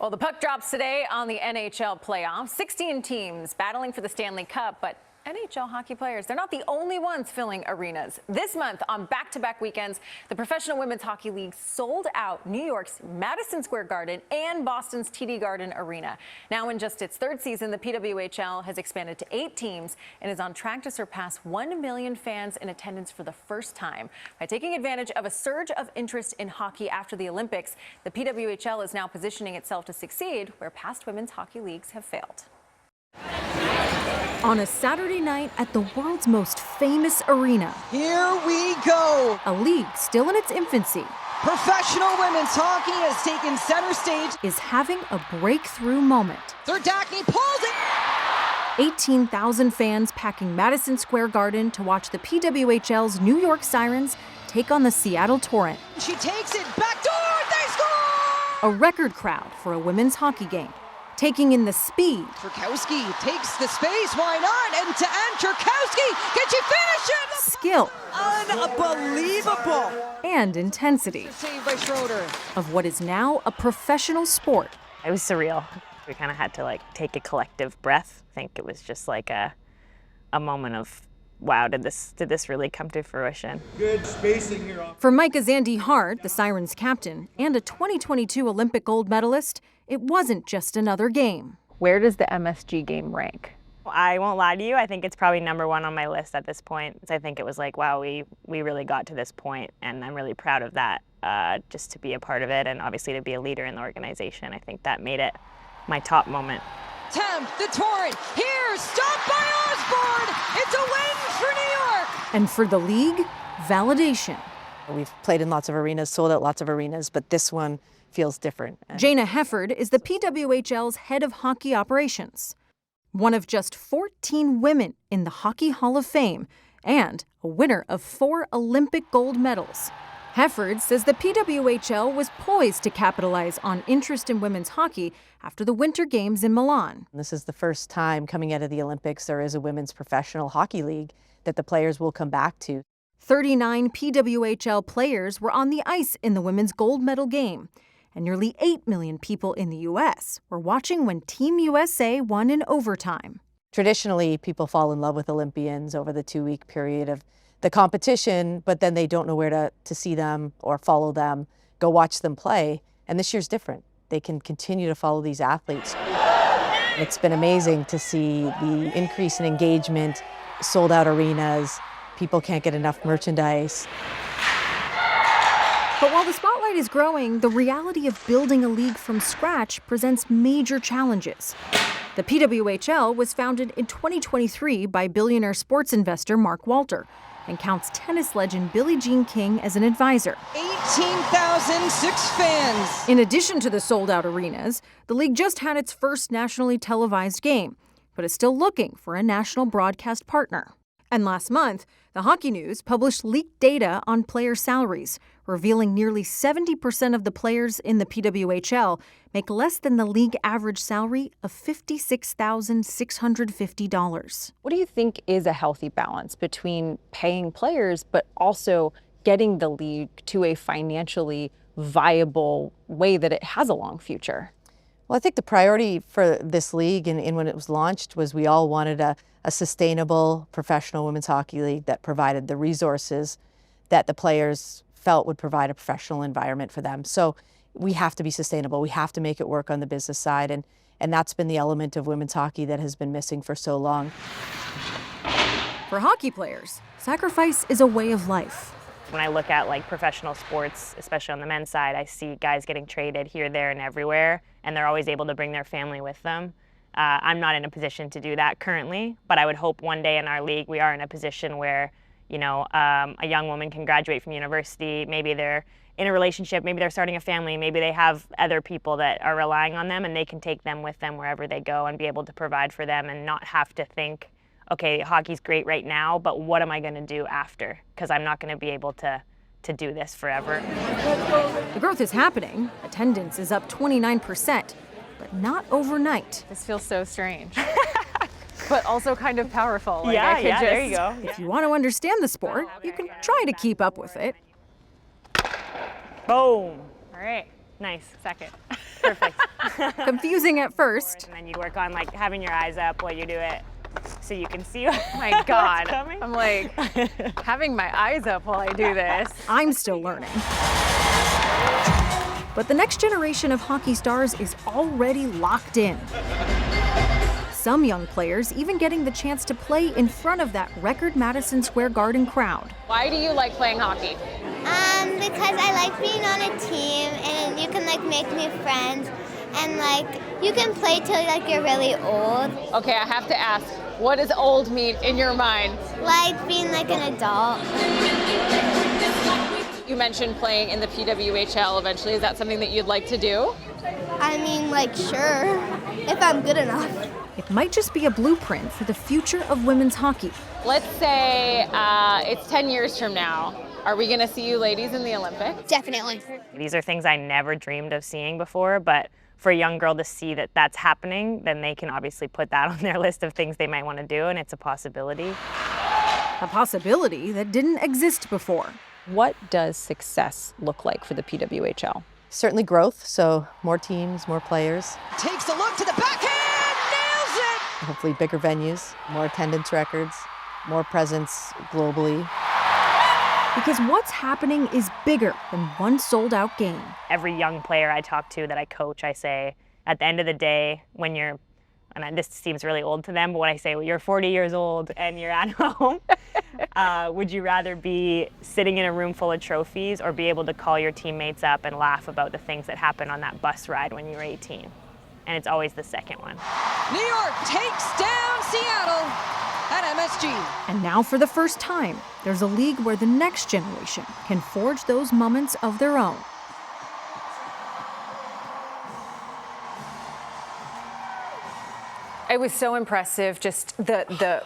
Well, the puck drops today on the NHL playoffs. 16 teams battling for the Stanley Cup, but NHL hockey players, they're not the only ones filling arenas. This month, on back-to-back weekends, the Professional Women's Hockey League sold out New York's Madison Square Garden and Boston's TD Garden Arena. Now, in just its third season, the PWHL has expanded to 8 teams and is on track to surpass 1 million fans in attendance for the first time. By taking advantage of a surge of interest in hockey after the Olympics, the PWHL is now positioning itself to succeed where past women's hockey leagues have failed. On a Saturday night at the world's most famous arena. Here we go. A league still in its infancy. Professional women's hockey has taken center stage. Is having a breakthrough moment. Zerdakny pulls it. 18,000 fans packing Madison Square Garden to watch the PWHL's New York Sirens take on the Seattle Torrent. She takes it back door. They score! A record crowd for a women's hockey game. Taking in the speed. Turkowski takes the space, why not? And to end, Turkowski, can she finish it? Skill. Unbelievable. And intensity. Saved by Schroeder. Of what is now a professional sport. It was surreal. We kind of had to take a collective breath. I think it was just like a moment of, wow, did this really come to fruition? Good spacing here. For Micah Zandee-Hart, the Sirens captain, and a 2022 Olympic gold medalist, it wasn't just another game. Where does the MSG game rank? I won't lie to you, I think it's probably #1 on my list at this point. I think it was like, wow, we really got to this point, and I'm really proud of that, just to be a part of it and obviously to be a leader in the organization. I think that made it my top moment. Temp, the Torrent, here, stopped by Osborne. It's a win for New York. And for the league, validation. We've played in lots of arenas, sold out lots of arenas, but this one feels different. Jayna Hefford is the PWHL's head of hockey operations. One of just 14 women in the Hockey Hall of Fame and a winner of 4 Olympic gold medals. Hefford says the PWHL was poised to capitalize on interest in women's hockey after the Winter Games in Milan. This is the first time coming out of the Olympics there is a women's professional hockey league that the players will come back to. 39 PWHL players were on the ice in the women's gold medal game, and nearly 8 million people in the U.S. were watching when Team USA won in overtime. Traditionally, people fall in love with Olympians over the 2-week period of the competition, but then they don't know where to see them or follow them, go watch them play. And this year's different. They can continue to follow these athletes. It's been amazing to see the increase in engagement, sold out arenas, people can't get enough merchandise. But while the spotlight is growing, the reality of building a league from scratch presents major challenges. The PWHL was founded in 2023 by billionaire sports investor Mark Walter and counts tennis legend Billie Jean King as an advisor. 18,006 fans. In addition to the sold-out arenas, the league just had its first nationally televised game, but is still looking for a national broadcast partner. And last month, the Hockey News published leaked data on player salaries, revealing nearly 70% of the players in the PWHL make less than the league average salary of $56,650. What do you think is a healthy balance between paying players but also getting the league to a financially viable way that it has a long future? Well, I think the priority for this league and when it was launched was we all wanted a sustainable professional women's hockey league that provided the resources that the players felt would provide a professional environment for them. So we have to be sustainable. We have to make it work on the business side. And that's been the element of women's hockey that has been missing for so long. For hockey players, sacrifice is a way of life. When I look at professional sports, especially on the men's side, I see guys getting traded here, there, and everywhere, and they're always able to bring their family with them. I'm not in a position to do that currently, but I would hope one day in our league we are in a position where, a young woman can graduate from university, maybe they're in a relationship, maybe they're starting a family, maybe they have other people that are relying on them and they can take them with them wherever they go and be able to provide for them and not have to think, okay, hockey's great right now, but what am I going to do after? Because I'm not going to be able to do this forever. The growth is happening. Attendance is up 29%, but not overnight. This feels so strange, but also kind of powerful. There you go. If you want to understand the sport, you can try to keep up with it. Boom. All right, Nice. second. Perfect. Confusing at first. And then you work on like having your eyes up while you do it so you can see what's My God, coming. I'm like having my eyes up while I do this. I'm still learning. But the next generation of hockey stars is already locked in. Some young players even getting the chance to play in front of that record Madison Square Garden crowd. Why do you like playing hockey? Because I like being on a team and you can like make new friends and like you can play till like you're really old. Okay, I have to ask, what does old mean in your mind? Like being like an adult. You mentioned playing in the PWHL eventually. Is that something that you'd like to do? I mean, like, sure, if I'm good enough. It might just be a blueprint for the future of women's hockey. Let's say it's 10 years from now. Are we going to see you ladies in the Olympics? Definitely. These are things I never dreamed of seeing before, but for a young girl to see that that's happening, then they can obviously put that on their list of things they might want to do, and it's a possibility. A possibility that didn't exist before. What does success look like for the PWHL? Certainly growth, so more teams, more players, Takes a look to the backhand, nails it! hopefully bigger venues, more attendance records, more presence globally. Because what's happening is bigger than one sold-out game. Every young player I talk to that I coach, I say, at the end of the day, when you're, and this seems really old to them, but when I say, well, you're 40 years old and you're at home, would you rather be sitting in a room full of trophies or be able to call your teammates up and laugh about the things that happened on that bus ride when you were 18? And it's always the second one. New York takes down Seattle at MSG. And now for the first time, there's a league where the next generation can forge those moments of their own. It was so impressive. Just the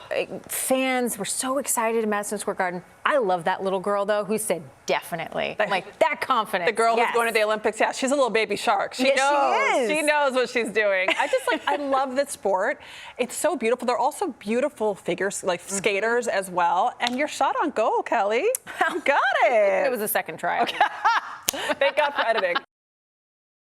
fans were so excited at Madison Square Garden. I love that little girl, though, who said definitely. Like, that confident. The girl who's going to the Olympics, yeah, she's a little baby shark. She Yes, knows. she is. She knows what she's doing. I love this sport. It's so beautiful. They're also beautiful figures, like skaters as well. And you're shot on goal, Kelly. You got it. It was a second try. Thank God for editing.